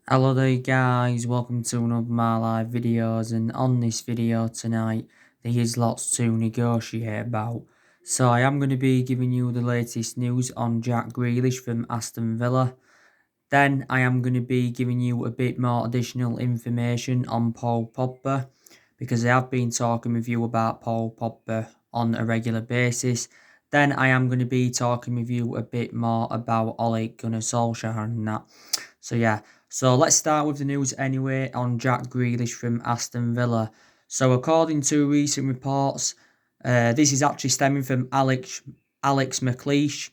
Hello there guys, welcome to another of my live videos, and on this video tonight there is lots to negotiate about. So I am going to be giving you the latest news on Jack Grealish from Aston Villa. Then I am going to be giving you a bit more additional information on Paul Pogba, because I have been talking with you about Paul Pogba on a regular basis. Then I am going to be talking with you a bit more about Ole Gunnar Solsjaker and that. So yeah, so let's start with the news anyway on Jack Grealish from Aston Villa. So according to recent reports, this is actually stemming from Alex McLeish,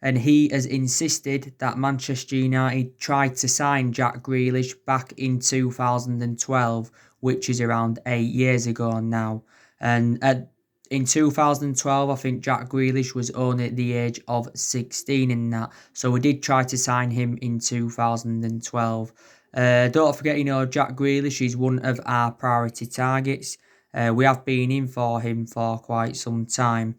and he has insisted that Manchester United tried to sign Jack Grealish back in 2012, which is around 8 years ago now. And in 2012, I think Jack Grealish was only at the age of 16 in that. So we did try to sign him in 2012. Don't forget, Jack Grealish is one of our priority targets. We have been in for him for quite some time.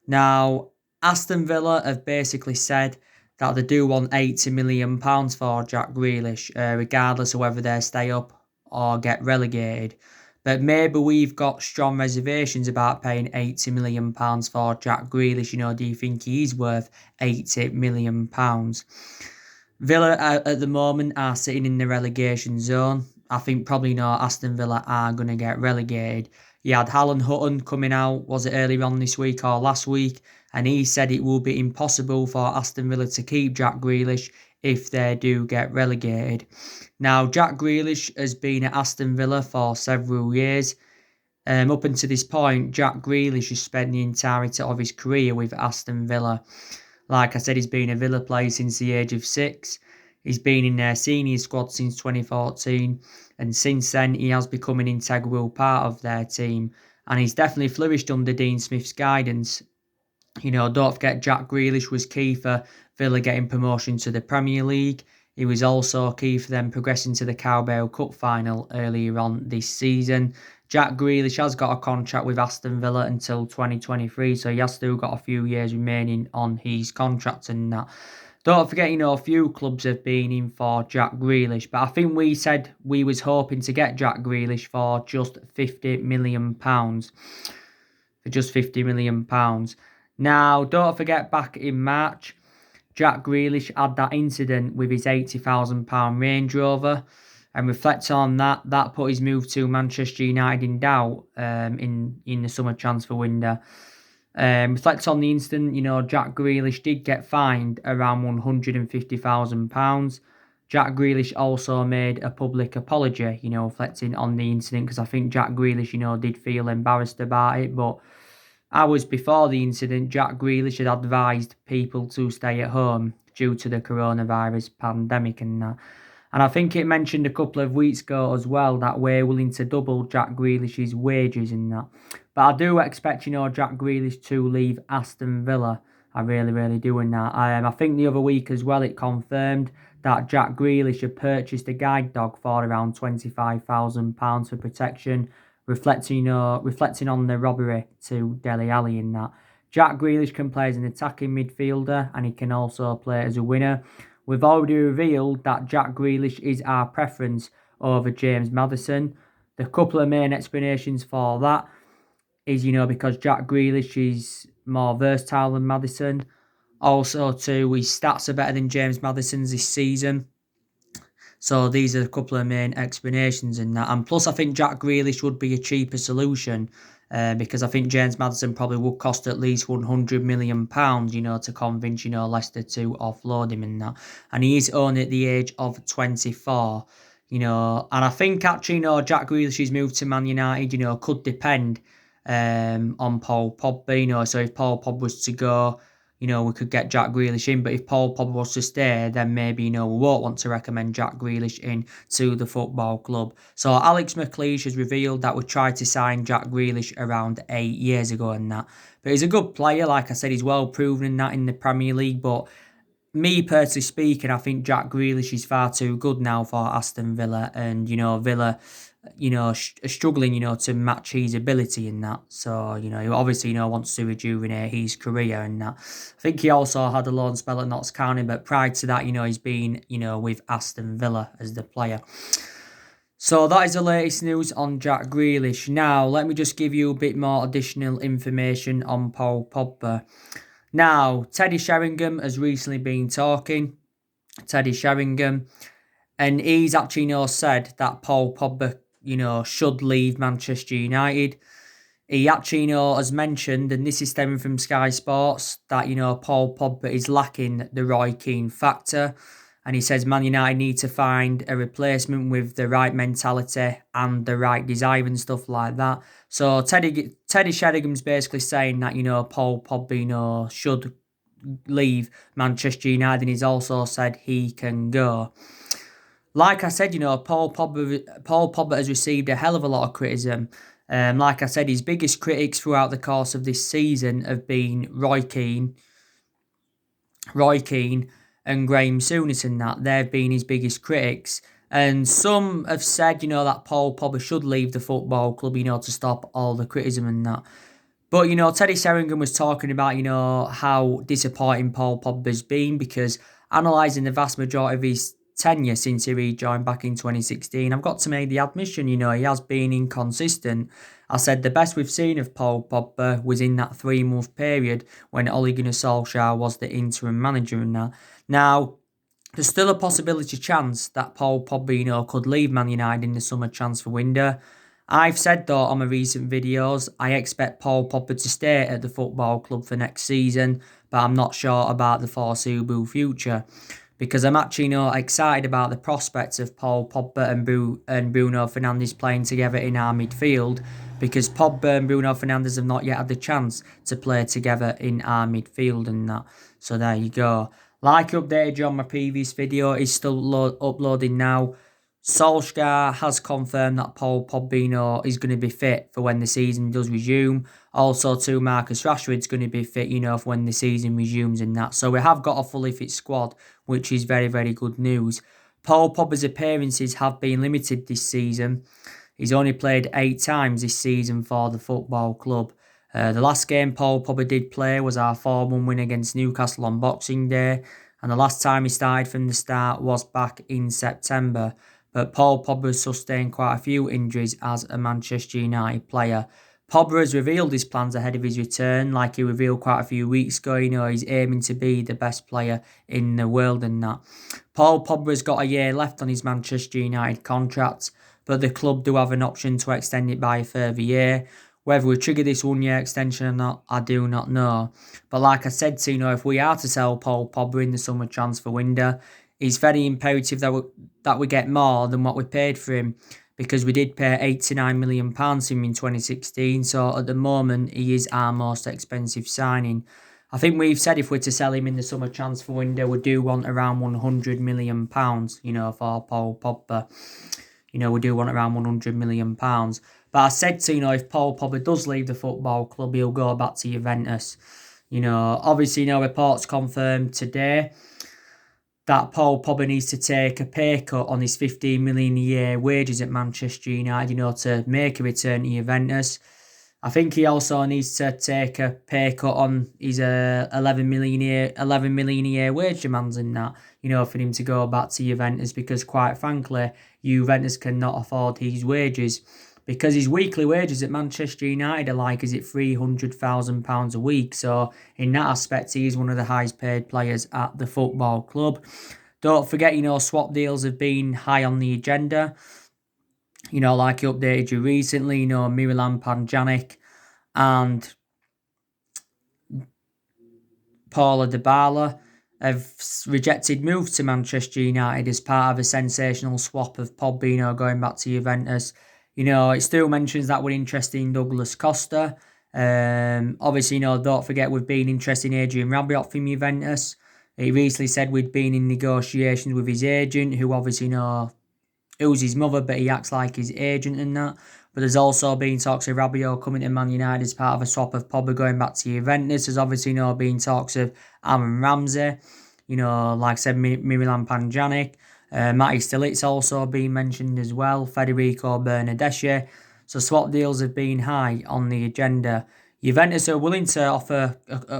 Now, Aston Villa have basically said that they do want £80 million for Jack Grealish, regardless of whether they stay up or get relegated. But maybe we've got strong reservations about paying £80 million for Jack Grealish. Do you think he is worth £80 million? Villa at the moment are sitting in the relegation zone. I think probably not. Aston Villa are going to get relegated. You had Alan Hutton coming out, was it earlier on this week or last week? And he said it will be impossible for Aston Villa to keep Jack Grealish if they do get relegated. Now, Jack Grealish has been at Aston Villa for several years. Up until this point, Jack Grealish has spent the entirety of his career with Aston Villa. Like I said, he's been a Villa player since the age of 6. He's been in their senior squad since 2014, and since then he has become an integral part of their team, and he's definitely flourished under Dean Smith's guidance. Don't forget Jack Grealish was key for Villa getting promotion to the Premier League. He was also key for them progressing to the Carabao Cup final earlier on this season. Jack Grealish has got a contract with Aston Villa until 2023, so he has still got a few years remaining on his contract and that. Don't forget, a few clubs have been in for Jack Grealish, but I think we said we was hoping to get Jack Grealish for just £50 million. For just £50 million. Now, don't forget back in March, Jack Grealish had that incident with his £80,000 Range Rover, and reflect on that, that put his move to Manchester United in doubt in the summer transfer window. Reflect on the incident, Jack Grealish did get fined around £150,000. Jack Grealish also made a public apology, reflecting on the incident, because I think Jack Grealish, did feel embarrassed about it, but hours before the incident, Jack Grealish had advised people to stay at home due to the coronavirus pandemic and that. And I think it mentioned a couple of weeks ago as well that we're willing to double Jack Grealish's wages and that. But I do expect, Jack Grealish to leave Aston Villa. I really, really do in that. I think the other week as well it confirmed that Jack Grealish had purchased a guide dog for around £25,000 for protection, reflecting on the robbery to Dele Alli in that. Jack Grealish can play as an attacking midfielder, and he can also play as a winner. We've already revealed that Jack Grealish is our preference over James Maddison. The couple of main explanations for that is, because Jack Grealish is more versatile than Maddison. Also, too, his stats are better than James Maddison's this season. So these are a couple of main explanations in that. And plus, I think Jack Grealish would be a cheaper solution because I think James Maddison probably would cost at least £100 million, to convince, Leicester to offload him in that. And he is only at the age of 24, and I think actually, Jack Grealish's move to Man United, could depend on Paul Pogba, so if Paul Pogba was to go, we could get Jack Grealish in, but if Paul Pogba was to stay, then maybe, we won't want to recommend Jack Grealish in to the football club. So Alex McLeish has revealed that we tried to sign Jack Grealish around 8 years ago and that. But he's a good player, like I said, he's well proven in that in the Premier League, but me personally speaking, I think Jack Grealish is far too good now for Aston Villa, and Villa, are struggling, to match his ability in that. So he obviously wants to rejuvenate his career and that. I think he also had a loan spell at Notts County, but prior to that, he's been with Aston Villa as the player. So that is the latest news on Jack Grealish. Now, let me just give you a bit more additional information on Paul Pogba. Now, Teddy Sheringham has recently been talking. Teddy Sheringham. And he's actually, said that Paul Pogba, should leave Manchester United. He actually, has mentioned, and this is stemming from Sky Sports, that, Paul Pogba is lacking the Roy Keane factor. And he says Man United need to find a replacement with the right mentality and the right desire and stuff like that. So Teddy Sheringham's basically saying that, Paul Pogba, should leave Manchester United, and he's also said he can go. Like I said, Paul Pogba has received a hell of a lot of criticism. Like I said, his biggest critics throughout the course of this season have been Roy Keane, and Graham Souness, and that they've been his biggest critics. And some have said, that Paul Pogba should leave the football club, to stop all the criticism and that. But, Teddy Sheringham was talking about, how disappointing Paul Pogba's been, because analysing the vast majority of his tenure since he rejoined back in 2016, I've got to make the admission, he has been inconsistent. I said the best we've seen of Paul Pogba was in that 3-month period when Ole Gunnar Solsjaker was the interim manager and that. Now, there's still a chance that Paul Pogba, could leave Man United in the summer transfer window. I've said though on my recent videos, I expect Paul Pogba to stay at the football club for next season, but I'm not sure about the foreseeable future, because I'm actually excited about the prospects of Paul Pogba and Bruno Fernandes playing together in our midfield, because Pogba and Bruno Fernandes have not yet had the chance to play together in our midfield and that. So there you go. Like I updated you on my previous video, it's still uploading now. Solskjaer has confirmed that Paul Pogba is going to be fit for when the season does resume. Also, too, Marcus Rashford's going to be fit, for when the season resumes and that. So we have got a fully fit squad, which is very, very good news. Paul Pogba's appearances have been limited this season. He's only played 8 times this season for the football club. The last game Paul Pogba did play was our 4-1 win against Newcastle on Boxing Day, and the last time he started from the start was back in September. But Paul Pogba has sustained quite a few injuries as a Manchester United player. Pogba has revealed his plans ahead of his return, like he revealed quite a few weeks ago. He's aiming to be the best player in the world and that. Paul Pogba has got a year left on his Manchester United contract, but the club do have an option to extend it by a further year. Whether we trigger this 1-year extension or not, I do not know. But like I said, if we are to sell Paul Pogba in the summer transfer window, it's very imperative that we get more than what we paid for him, because we did pay £89 million for him in 2016. So at the moment, he is our most expensive signing. I think we've said if we're to sell him in the summer transfer window, we do want around £100 million, for Paul Pogba. We do want around £100 million. But I said if Paul Pogba does leave the football club, he'll go back to Juventus. Obviously, reports confirmed today that Paul Pogba needs to take a pay cut on his $15 million a year wages at Manchester United, to make a return to Juventus. I think he also needs to take a pay cut on his $11 million a year wage demands and that, for him to go back to Juventus, because quite frankly, Juventus cannot afford his wages, because his weekly wages at Manchester United are £300,000 a week. So in that aspect, he is one of the highest paid players at the football club. Don't forget, swap deals have been high on the agenda. Like he updated you recently, Miralem Pjanic and Paula Dybala have rejected moves to Manchester United as part of a sensational swap of Pogba going back to Juventus. It still mentions that we're interested in Douglas Costa. Obviously, don't forget we've been interested in Adrian Rabiot from Juventus. He recently said we'd been in negotiations with his agent, who obviously who's his mother, but he acts like his agent and that. But there's also been talks of Rabiot coming to Man United as part of a swap of Pogba going back to Juventus. There's obviously been talks of Aaron Ramsey. like I said, Mirilan Panjanic. Matty Stilit's also been mentioned as well. Federico Bernardeschi. So swap deals have been high on the agenda. Juventus are willing to offer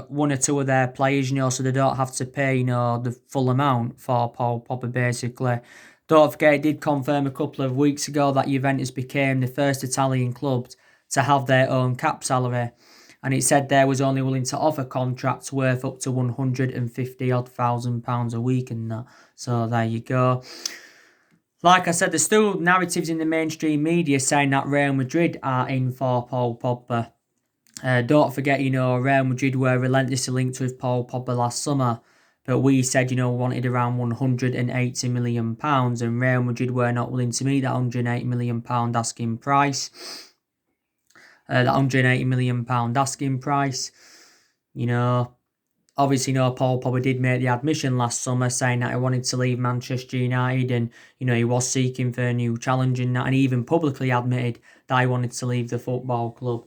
one or two of their players, so they don't have to pay, the full amount for Paul Pogba, basically. Don't forget, it did confirm a couple of weeks ago that Juventus became the first Italian club to have their own cap salary. And it said they was only willing to offer contracts worth up to £150,000 a week and that. So there you go. Like I said, there's still narratives in the mainstream media saying that Real Madrid are in for Paul Pogba. Don't forget, Real Madrid were relentlessly linked with Paul Pogba last summer. But we said, we wanted around £180 million. And Real Madrid were not willing to meet that £180 million asking price. That £180 million asking price. Obviously, Paul Pogba did make the admission last summer saying that he wanted to leave Manchester United and, he was seeking for a new challenge and that, and he even publicly admitted that he wanted to leave the football club.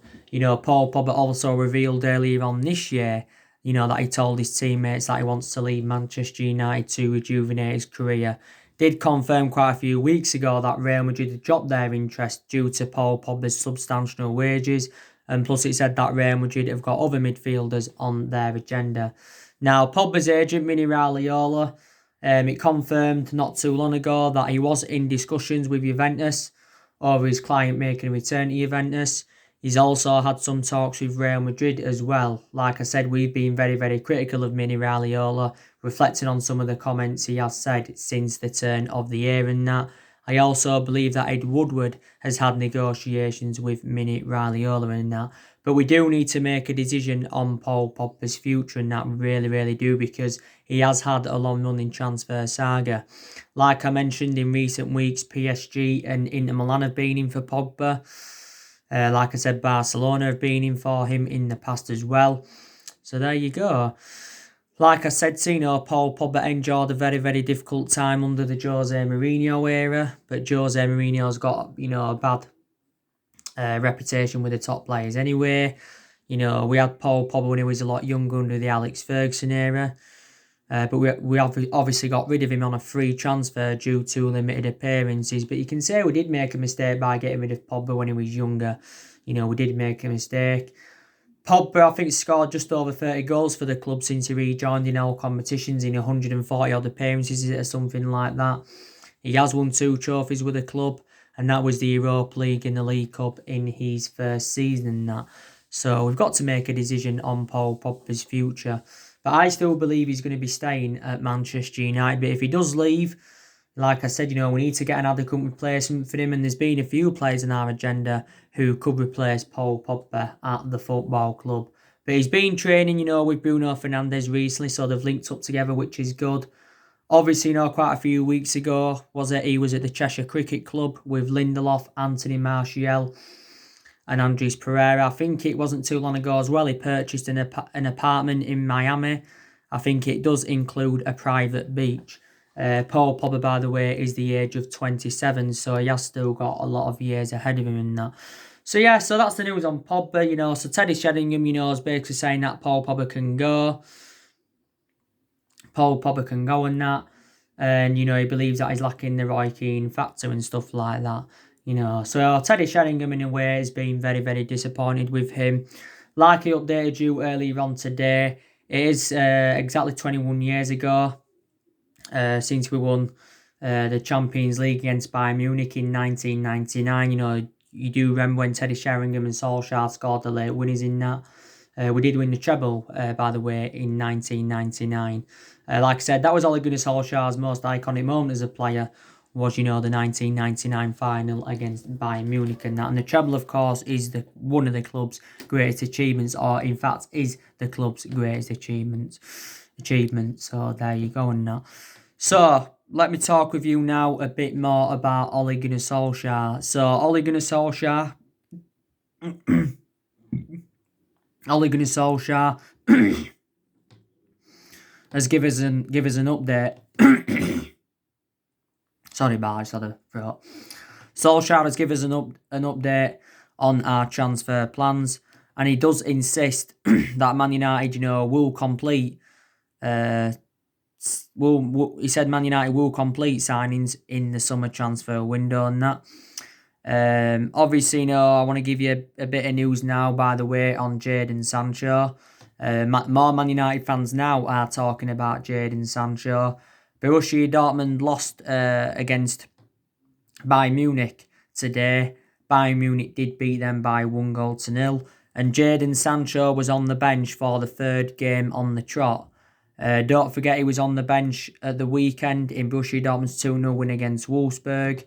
Paul Pogba also revealed earlier on this year, that he told his teammates that he wants to leave Manchester United to rejuvenate his career. Did confirm quite a few weeks ago that Real Madrid had dropped their interest due to Paul Pogba's substantial wages. And plus it said that Real Madrid have got other midfielders on their agenda. Now, Pogba's agent, Mini Raiola, it confirmed not too long ago that he was in discussions with Juventus over his client making a return to Juventus. He's also had some talks with Real Madrid as well. Like I said, we've been very, very critical of Mini Raiola, reflecting on some of the comments he has said since the turn of the year and that. I also believe that Ed Woodward has had negotiations with Mini Raiola and that. But we do need to make a decision on Paul Pogba's future and that we really, really do, because he has had a long-running transfer saga. Like I mentioned in recent weeks, PSG and Inter Milan have been in for Pogba. Like I said, Barcelona have been in for him in the past as well. So there you go. Like I said, Paul Pogba endured a very, very difficult time under the Jose Mourinho era. But Jose Mourinho's got, a bad reputation with the top players anyway. We had Paul Pogba when he was a lot younger under the Alex Ferguson era. But we obviously got rid of him on a free transfer due to limited appearances. But you can say we did make a mistake by getting rid of Pogba when he was younger. We did make a mistake. Pogba, I think, scored just over 30 goals for the club since he rejoined in all competitions in 140 odd appearances or something like that. He has won 2 trophies with the club, and that was the Europa League and the League Cup in his first season and that. So we've got to make a decision on Paul Pogba's future. But I still believe he's going to be staying at Manchester United. But if he does leave, like I said, we need to get an adequate replacement for him. And there's been a few players on our agenda who could replace Paul Pogba at the football club. But he's been training, with Bruno Fernandes recently, so they've linked up together, which is good. Obviously, quite a few weeks ago, he was at the Cheshire Cricket Club with Lindelof, Anthony Martial and Andres Pereira. I think it wasn't too long ago as well, he purchased an apartment in Miami. I think it does include a private beach. Paul Pogba, by the way, is the age of 27, so he has still got a lot of years ahead of him in that. So yeah, so that's the news on Pogba, so Teddy Sheringham, is basically saying that Paul Pogba can go. Paul Pogba can go and that. And, he believes that he's lacking the Roy Keane factor and stuff like that. So Teddy Sheringham in a way has been very, very disappointed with him. Like he updated you earlier on today, it is exactly 21 years ago since we won the Champions League against Bayern Munich in 1999. You do remember when Teddy Sheringham and Solsjaker scored the late winners in that. We did win the treble, by the way, in 1999. Like I said, that was Ole Gunnar Solskjaer's most iconic moment as a player, was, the 1999 final against Bayern Munich and that. And the treble, of course, is one of the club's greatest achievements, or in fact is the club's greatest achievement. So there you go and that. So let me talk with you now a bit more about Ole Gunnar Solskjaer. So Ole Gunnar Solskjaer has give us an update. Sorry, but I just had a throat. Solskjaer has given us an update on our transfer plans, and he does insist that Man United, will complete he said Man United will complete signings in the summer transfer window and that. Obviously, I want to give you a bit of news now, by the way, on Jadon Sancho. More Man United fans now are talking about Jadon Sancho. Borussia Dortmund lost against Bayern Munich today. Bayern Munich did beat them by 1-0. And Jadon Sancho was on the bench for the third game on the trot. Don't forget he was on the bench at the weekend in Borussia Dortmund's 2-0 win against Wolfsburg.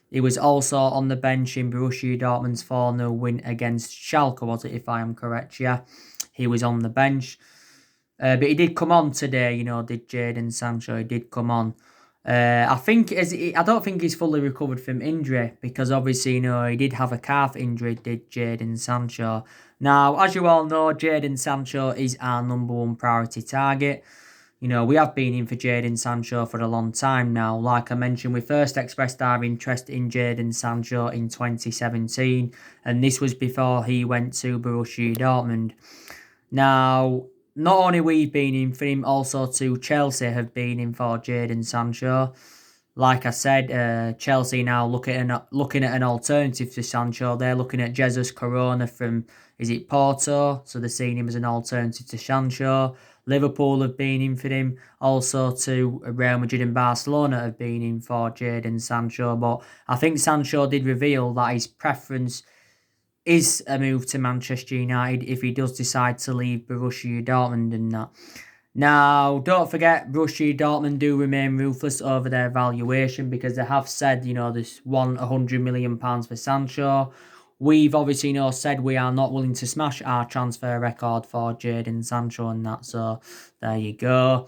He was also on the bench in Borussia Dortmund's 4-0 win against Schalke, was it, if I am correct? Yeah, he was on the bench. But he did come on today, did Jadon Sancho. He did come on. I don't think he's fully recovered from injury because obviously, he did have a calf injury, did Jadon Sancho. Now, as you all know, Jadon Sancho is our number one priority target. We have been in for Jadon Sancho for a long time now. Like I mentioned, we first expressed our interest in Jadon Sancho in 2017, and this was before he went to Borussia Dortmund. Now, not only we've been in for him, also too Chelsea have been in for Jadon Sancho. Like I said, Chelsea now looking at an alternative to Sancho. They're looking at Jesus Corona from, is it Porto? So they're seeing him as an alternative to Sancho. Liverpool have been in for him. Also to Real Madrid and Barcelona have been in for Jadon Sancho. But I think Sancho did reveal that his preference is a move to Manchester United if he does decide to leave Borussia Dortmund and that. Now, don't forget, Borussia Dortmund do remain ruthless over their valuation because they have said, there's £100 million for Sancho. We've obviously said we are not willing to smash our transfer record for Jadon Sancho and that, so there you go.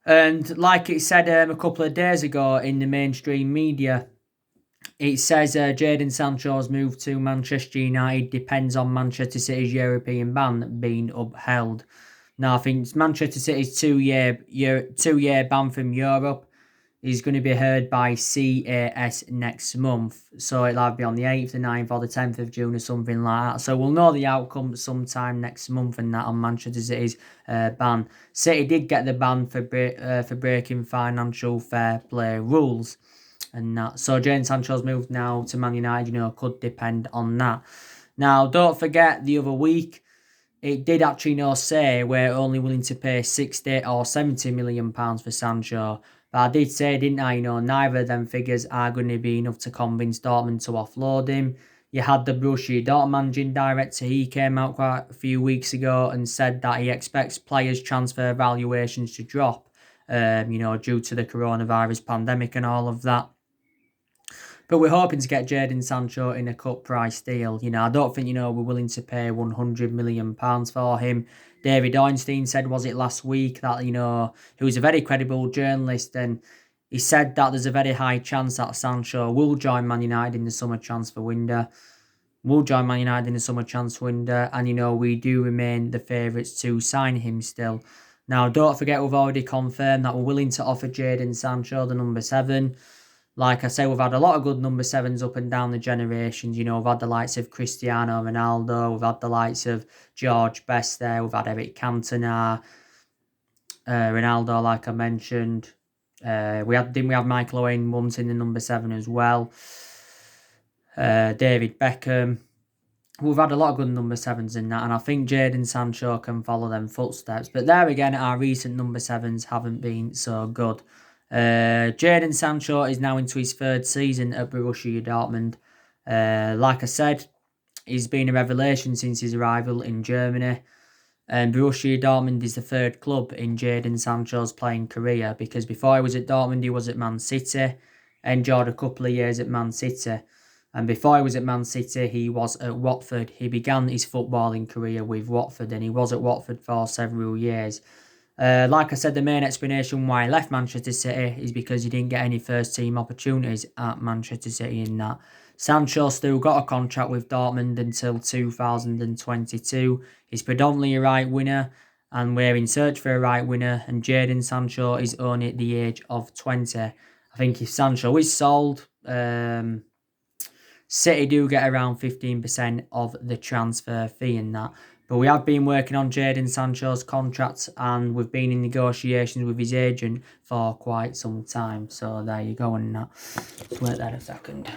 And like it said a couple of days ago in the mainstream media, it says Jadon Sancho's move to Manchester United depends on Manchester City's European ban being upheld. Now, I think Manchester City's two-year ban from Europe is going to be heard by CAS next month. So it'll either be on the 8th, the 9th or the 10th of June or something like that. So we'll know the outcome sometime next month and that on Manchester City's ban. City did get the ban for breaking financial fair play rules and that. So Jadon Sancho's move now to Man United, could depend on that. Now, don't forget the other week, it did actually say we're only willing to pay 60 or 70 million pounds for Sancho. But I did say, didn't I, neither of them figures are going to be enough to convince Dortmund to offload him. You had the Borussia Dortmund managing director. He came out quite a few weeks ago and said that he expects players' transfer valuations to drop, due to the coronavirus pandemic and all of that. But we're hoping to get Jadon Sancho in a cut price deal. I don't think, we're willing to pay £100 million for him. David Ornstein said, was it last week, that, he was a very credible journalist, and he said that there's a very high chance that Sancho will join Man United in the summer transfer window. And, we do remain the favourites to sign him still. Now, don't forget, we've already confirmed that we're willing to offer Jadon Sancho the number 7. Like I say, we've had a lot of good number 7s up and down the generations. We've had the likes of Cristiano Ronaldo. We've had the likes of George Best there. We've had Eric Cantona. Ronaldo, like I mentioned. Didn't we have Michael Owen once in the number 7 as well? David Beckham. We've had a lot of good number 7s in that, and I think Jadon Sancho can follow them footsteps. But there again, our recent number 7s haven't been so good. Jadon Sancho is now into his 3rd season at Borussia Dortmund. Like I said, he's been a revelation since his arrival in Germany. And Borussia Dortmund is the 3rd club in Jadon Sancho's playing career, because before he was at Dortmund, he was at Man City, enjoyed a couple of years at Man City. And before he was at Man City, he was at Watford. He began his footballing career with Watford, and he was at Watford for several years. Like I said, the main explanation why he left Manchester City is because he didn't get any first-team opportunities at Manchester City in that. Sancho still got a contract with Dortmund until 2022. He's predominantly a right winger, and we're in search for a right winger, and Jadon Sancho is only at the age of 20. I think if Sancho is sold, City do get around 15% of the transfer fee in that. But we have been working on Jadon Sancho's contract, and we've been in negotiations with his agent for quite some time. So there you go, and that. Let's wait there a second.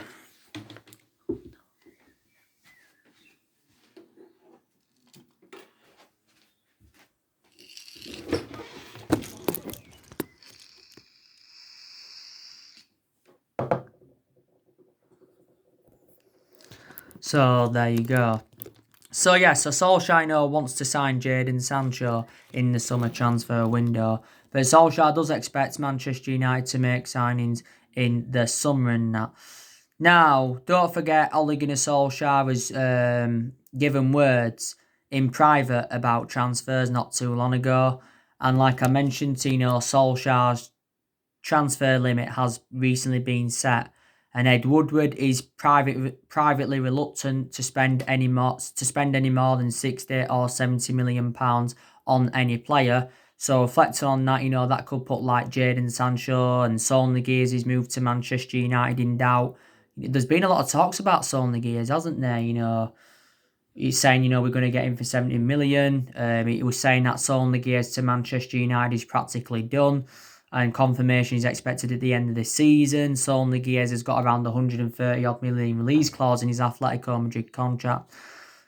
So there you go. So yeah, so Solsjaker wants to sign Jadon Sancho in the summer transfer window. But Solskjaer does expect Manchester United to make signings in the summer and that. Now, don't forget Ole Gunnar Solskjaer has given words in private about transfers not too long ago. And like I mentioned, Solskjaer's transfer limit has recently been set, and Ed Woodward is privately reluctant to spend any more than 60 or 70 million pounds on any player. So reflecting on that, that could put like Jadon Sancho and Solskjaer's move to Manchester United in doubt. There's been a lot of talks about Solskjaer, hasn't there? He's saying, we're going to get him for 70 million. He was saying that Solskjaer to Manchester United is practically done, and confirmation is expected at the end of the season. Solskjaer has got around 130 odd million release clause in his Atletico Madrid contract.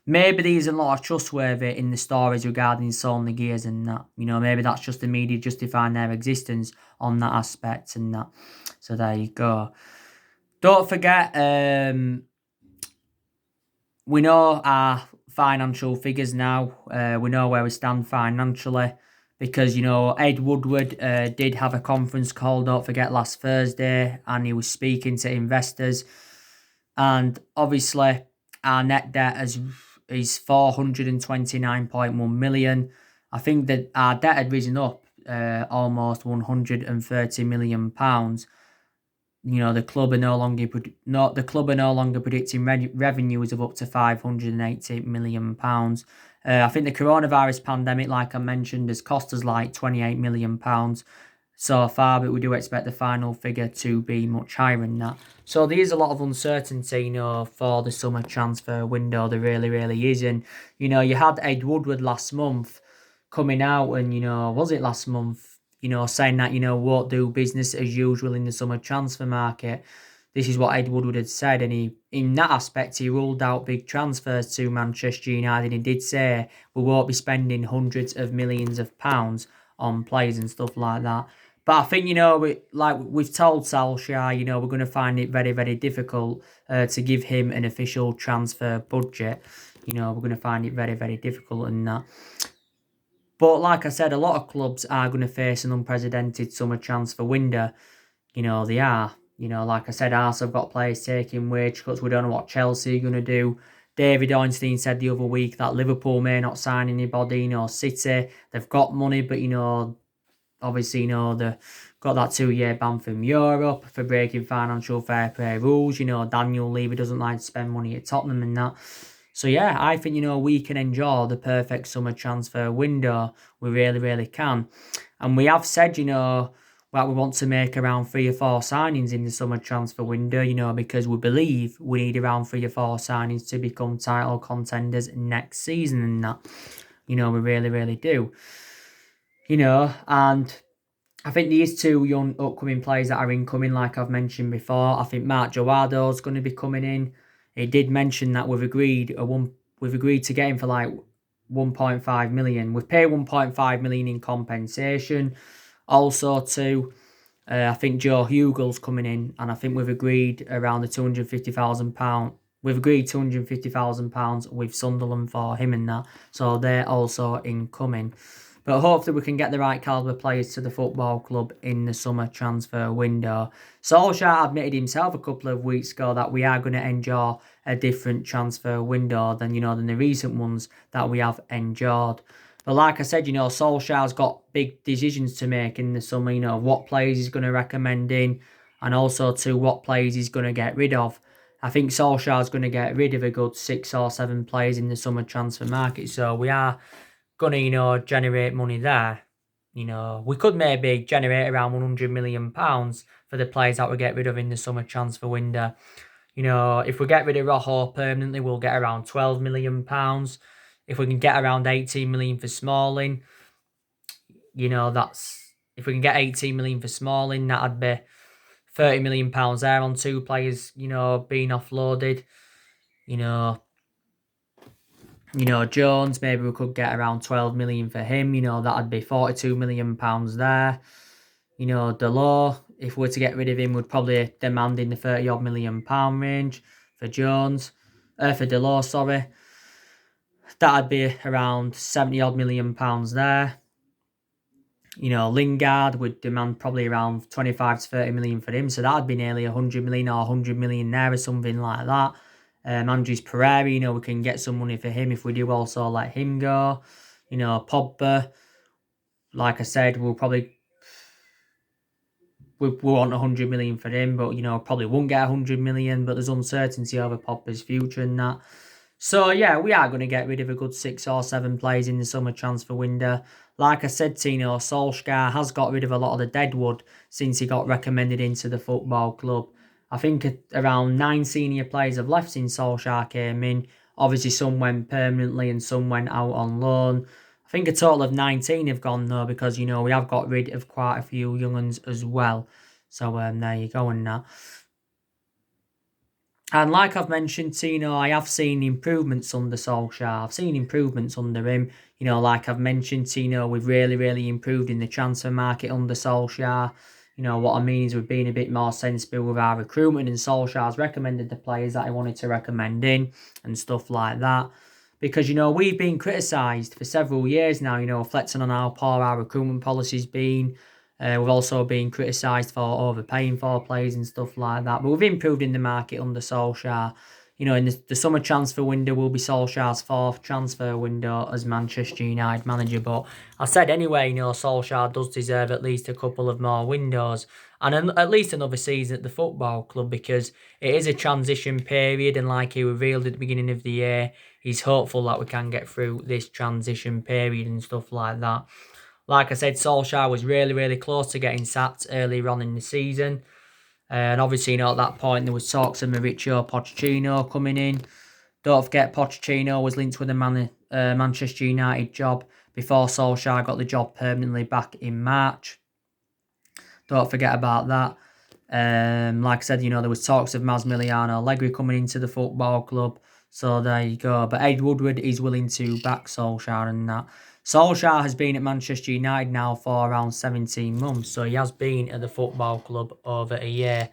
Maybe there isn't a lot of trustworthy in the stories regarding Solskjaer and that. Maybe that's just the media justifying their existence on that aspect and that. So there you go. Don't forget, we know our financial figures now. We know where we stand financially because, Ed Woodward did have a conference call, don't forget, last Thursday, and he was speaking to investors. And obviously, our net debt is 429.1 million. I think that our debt had risen up almost 130 million pounds. The club are no longer predicting revenues of up to 580 million pounds. I think the coronavirus pandemic, like I mentioned, has cost us like 28 million pounds so far, but we do expect the final figure to be much higher than that. So there is a lot of uncertainty, for the summer transfer window. There really, really is. And you had Ed Woodward last month coming out, and was it last month? Saying that, won't do business as usual in the summer transfer market. This is what Ed Woodward had said, and in that aspect, he ruled out big transfers to Manchester United. He did say we won't be spending hundreds of millions of pounds on players and stuff like that. But I think, we've told Solskjaer, we're going to find it very, very difficult to give him an official transfer budget. We're going to find it very, very difficult and that. But like I said, a lot of clubs are going to face an unprecedented summer transfer window. They are. Like I said, Arsenal have got players taking wage cuts. We don't know what Chelsea are going to do. David Ornstein said the other week that Liverpool may not sign anybody. City, they've got money, but, obviously, they've got that 2-year ban from Europe for breaking financial fair play rules. Daniel Levy doesn't like to spend money at Tottenham and that. So yeah, I think, we can enjoy the perfect summer transfer window. We really, really can. And we have said, that we want to make around 3 or 4 signings in the summer transfer window, because we believe we need around 3 or 4 signings to become title contenders next season and that. We really, really do. And I think these 2 young upcoming players that are incoming, like I've mentioned before, I think Mark Joado's going to be coming in. He did mention that we've agreed to get him for like 1.5 million. We've paid 1.5 million in compensation. Also, too, I think Joe Hugel's coming in, and I think we've agreed around the £250,000. We've agreed £250,000 with Sunderland for him and that. So they're also incoming. But hopefully we can get the right calibre players to the football club in the summer transfer window. Solskjaer admitted himself a couple of weeks ago that we are going to enjoy a different transfer window than the recent ones that we have enjoyed. But like I said, Solskjaer's got big decisions to make in the summer, what players he's going to recommend in, and also to what players he's going to get rid of. I think Solskjaer's going to get rid of a good 6 or 7 players in the summer transfer market. So we are going to, generate money there. We could maybe generate around £100 million for the players that we get rid of in the summer transfer window. If we get rid of Rojo permanently, we'll get around £12 million. if we can get around 18 million for Smalling, if we can get 18 million for Smalling, that'd be £30 million there on 2 players, being offloaded. Jones, maybe we could get around 12 million for him. That'd be £42 million there. Delors, if we were to get rid of him, would probably demand in the £30 odd million range for for Delors, sorry. That'd be around £70 odd million there. Lingard would demand probably around 25 to 30 million for him, so that'd be nearly 100 million or 100 million there or something like that. Andres Pereira, we can get some money for him if we do also let him go. Pogba, like I said, we want 100 million for him, but probably won't get 100 million, but there's uncertainty over Pogba's future and that. So yeah, we are going to get rid of a good 6 or 7 players in the summer transfer window. Like I said, Solsjaker has got rid of a lot of the deadwood since he got recommended into the football club. I think around 9 senior players have left since Solskjaer came in. Obviously, some went permanently and some went out on loan. I think a total of 19 have gone though, because we have got rid of quite a few young ones as well. So there you go and that. And like I've mentioned, I have seen improvements under Solskjaer. I've seen improvements under him. Like I've mentioned, we've really, really improved in the transfer market under Solskjaer. What I mean is we've been a bit more sensible with our recruitment, and Solskjaer's recommended the players that he wanted to recommend in and stuff like that. Because, we've been criticised for several years now, reflecting on how poor our recruitment policy's been. We've also been criticised for overpaying for players and stuff like that. But we've improved in the market under Solskjaer. In the summer transfer window will be Solskjaer's 4th transfer window as Manchester United manager. But I said anyway, Solskjaer does deserve at least a couple of more windows. And at least another season at the football club, because it is a transition period. And like he revealed at the beginning of the year, he's hopeful that we can get through this transition period and stuff like that. Like I said, Solskjaer was really, really close to getting sacked earlier on in the season. And obviously, at that point, there was talks of Mauricio Pochettino coming in. Don't forget, Pochettino was linked with a Manchester United job before Solskjaer got the job permanently back in March. Don't forget about that. Like I said, there was talks of Massimiliano Allegri coming into the football club. So there you go. But Ed Woodward is willing to back Solskjaer and that. Solskjaer has been at Manchester United now for around 17 months. So he has been at the football club over a year.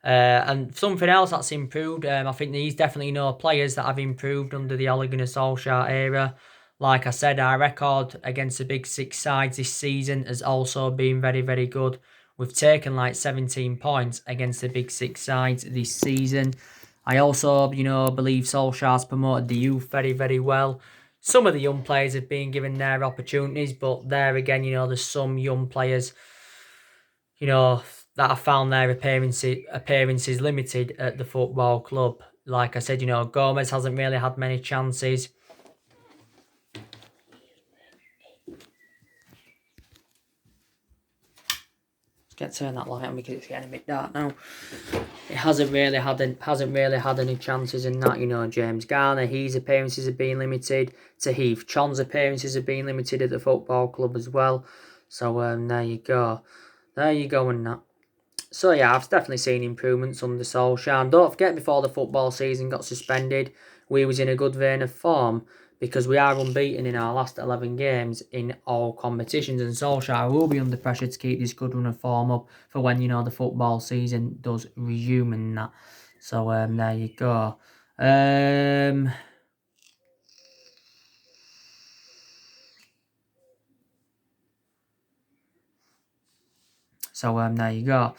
And something else that's improved, I think there's definitely players that have improved under the Ole Gunnar Solskjaer era. Like I said, our record against the big 6 sides this season has also been very, very good. We've taken 17 points against the big 6 sides this season. I also, believe Solskjaer's promoted the youth very, very well. Some of the young players have been given their opportunities, but there again, there's some young players, that have found their appearances limited at the football club. Like I said, Gomez hasn't really had many chances. Turn that light on because it's getting a bit dark now. It hasn't really had any chances in that. James Garner, his appearances have been limited. Tahith Chon's appearances have been limited at the football club as well. So there you go and that. So yeah, I've definitely seen improvements under Solskjaer. And don't forget, before the football season got suspended, we was in a good vein of form, because we are unbeaten in our last 11 games in all competitions, and Solskjaer will be under pressure to keep this good run of form up for when, the football season does resume and that. So there you go. There you go.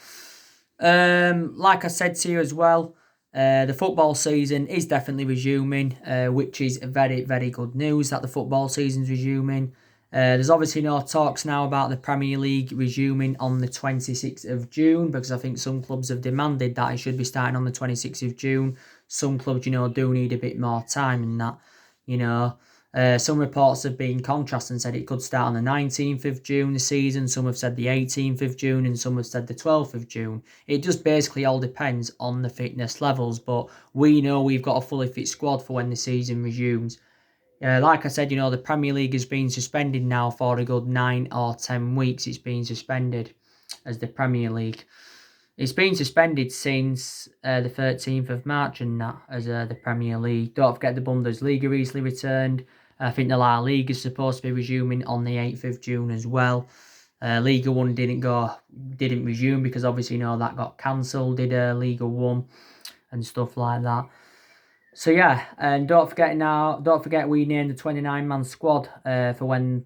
Like I said to you as well, the football season is definitely resuming, which is very, very good news that the football season's resuming. There's obviously no talks now about the Premier League resuming on the 26th of June, because I think some clubs have demanded that it should be starting on the 26th of June. Some clubs, do need a bit more time in that, Some reports have been contrast and said it could start on the 19th of June, the season. Some have said the 18th of June and some have said the 12th of June. It just basically all depends on the fitness levels, but we know we've got a fully fit squad for when the season resumes. like I said, the Premier League has been suspended now for a good 9 or 10 weeks. It's been suspended as the Premier League. It's been suspended since the 13th of March and that as the Premier League. Don't forget the Bundesliga recently returned. I think the La Liga is supposed to be resuming on the 8th of June as well. Liga 1 didn't resume because obviously that got cancelled, did Liga 1 and stuff like that. So yeah, and don't forget we named the 29-man squad for when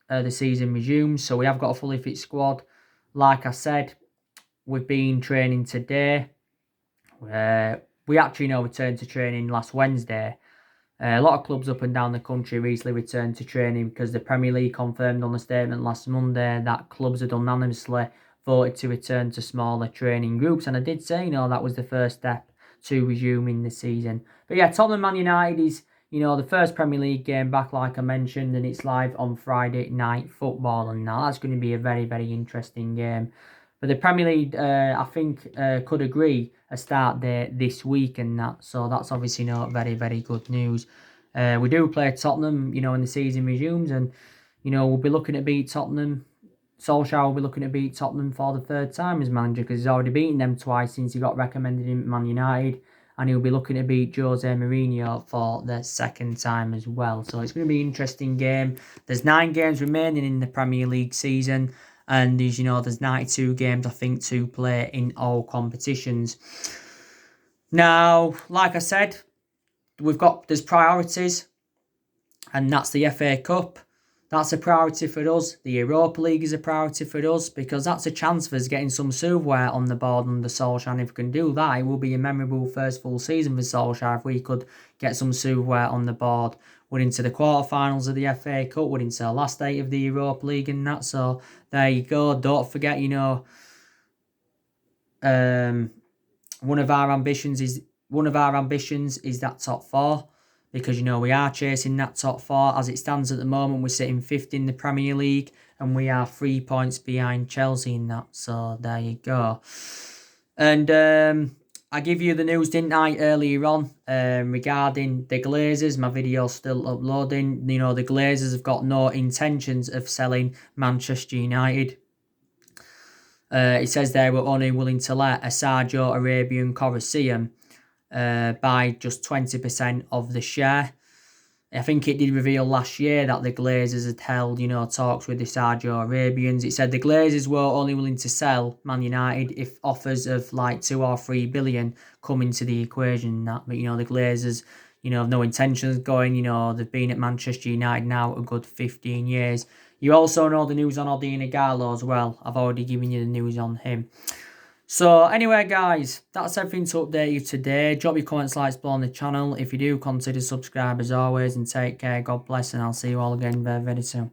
the season resumes. So we have got a fully fit squad. Like I said, we've been training today. We actually returned to training last Wednesday. A lot of clubs up and down the country recently returned to training because the Premier League confirmed on a statement last Monday that clubs had unanimously voted to return to smaller training groups. And I did say, that was the first step to resuming the season. But yeah, Tottenham Man United is, the first Premier League game back, like I mentioned, and it's live on Friday Night Football. And now that's going to be a very, very interesting game. But the Premier League, I think, could agree a start date this week and that. So that's obviously very, very good news. We do play Tottenham, when the season resumes. And, we'll be looking to beat Tottenham. Solsjaker will be looking to beat Tottenham for the third time as manager because he's already beaten them twice since he got recommended in Man United. And he'll be looking to beat Jose Mourinho for the second time as well. So it's going to be an interesting game. There's 9 games remaining in the Premier League season. And there's 92 games, I think, to play in all competitions. Now, like I said, there's priorities. And that's the FA Cup. That's a priority for us. The Europa League is a priority for us because that's a chance for us getting some silverware on the board under Solskjaer. And if we can do that, it will be a memorable first full season for Solskjaer if we could get some silverware on the board. We're into the quarterfinals of the FA Cup. We're into the last 8 of the Europa League and that. So there you go. Don't forget, one of our ambitions is that top 4. Because, we are chasing that top 4. As it stands at the moment, we're sitting 5th in the Premier League. And we are 3 points behind Chelsea in that. So, there you go. And I give you the news, didn't I, earlier on, regarding the Glazers. My video's still uploading. The Glazers have got no intentions of selling Manchester United. It says they were only willing to let a Saudi Arabian Colosseum by just 20% of the share. I think it did reveal last year that the Glazers had held, talks with the Saudi Arabians. It said the Glazers were only willing to sell Man United if offers of like 2 or 3 billion come into the equation. But the Glazers, have no intentions of going. They've been at Manchester United now a good 15 years. You also know the news on Odin Ighalo as well. I've already given you the news on him. So anyway, guys, that's everything to update you today. Drop your comments, likes below on the channel. If you do, consider subscribe as always and take care. God bless, and I'll see you all again very, very soon.